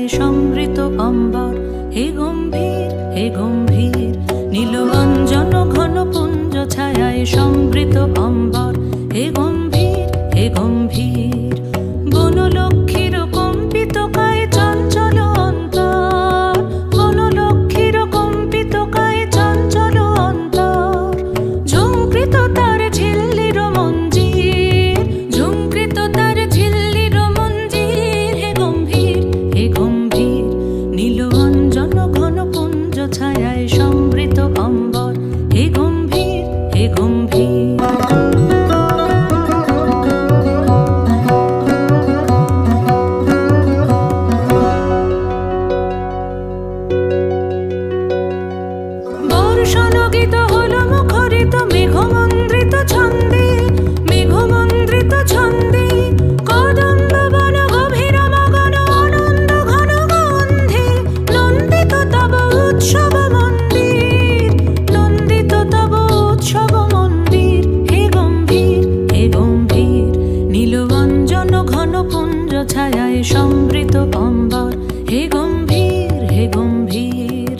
সমৃত অম্বর, হে গম্ভীর হে গম্ভীর। নীল অঞ্জন ঘন পুঞ্জ ছায়ায় সমৃত অম্বর, হে গম্ভীর হে গম্ভীর। বনলক্ষ্মীর কম্পিত কায় চঞ্চল অন্তর, বনলক্ষ্মীর কম্পিত কায় চঞ্চল অন্তর। ঝুঙ্কৃত তার ঝিল্লির মঞ্জির, ঝুঙ্কৃত তার ঝিল্লির মঞ্জির, হে গম্ভীর হে গম্ভীর। নীল অঞ্জন ঘন পুঞ্জ ছায়ায় সমৃত অম্বর, হে গম্ভীর হে গম্ভীর। বর্ষণগীত হলো মুখরিত মেঘমন্দ্রিত ছন্দে, মেঘমন্দ্রিত ছন্দে। কদম্ব বন গভীর মগন আনন্দ ঘন গন্ধে, নন্দিত তব উৎসব মন্দির, নন্দিত তব উৎসব মন্দির, হে গম্ভীর হে গম্ভীর। নীলবঞ্জন ঘন পুঞ্জ ছায়ায় সমৃত অম্বর, হে গম্ভীর হে গম্ভীর।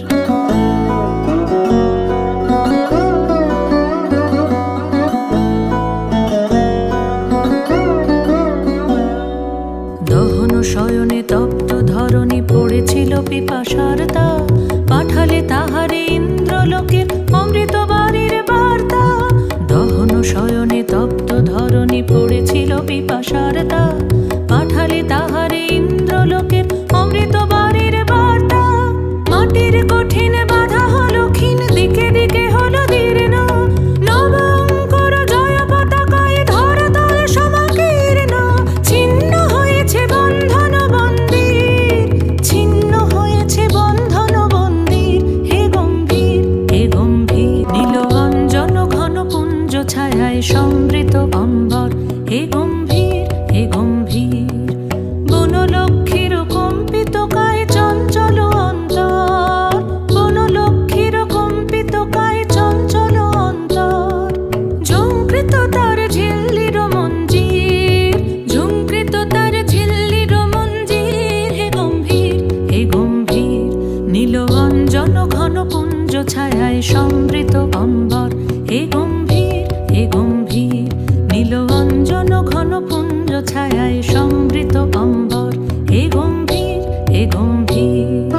দহন শয়নে তপ্ত ধরণী পড়েছিল পিপাসার তা, পাঠালে তাহারে ইন্দ্রলোকের অমৃত বাড়ির বার্তা। দহন শয়নে তপ্ত ধরণী পড়েছিল পিপাসার তা, পাঠালে তাহারে ইন্দ্রলোকের অমৃত বাড়ির বার্তা। মাটির কঠিন বাধা হলো ক্ষীণ, দিকে দিকে হলো দীর্ণ, নবঙ্কর জয় পতাকায় ধরাতল সমাকীর্ণ। ছিন্ন হয়েছে বন্ধন বন্দির, ছিন্ন হয়েছে বন্ধন বন্দির, হে গম্ভীর হে গম্ভীর। নীল অঞ্জন ঘন পুঞ্জ ছায়ায় সমৃত অম্বর, হে গম্ভীর হে গম্ভীর। বনলক্ষ্মীর কম্পিত কায় চঞ্চল অন্তর, বনলক্ষ্মীর কম্পিত কায় চঞ্চল অন্তর। ঝুঙ্কৃত তার ঝিল্লির মঞ্জির, ঝুঙ্কৃত তার ঝিল্লির মঞ্জির, হে গম্ভীর হে গম্ভীর। নীল অঞ্জন ঘন পুঞ্জ ছায়ায় সমৃত অম্বর, হে গম্ভীর হে গম্ভীর। নীল অঞ্জন ঘন পুঞ্জ ছায়ায় সমৃত অম্বর, হে গম্ভীর হে গম্ভীর।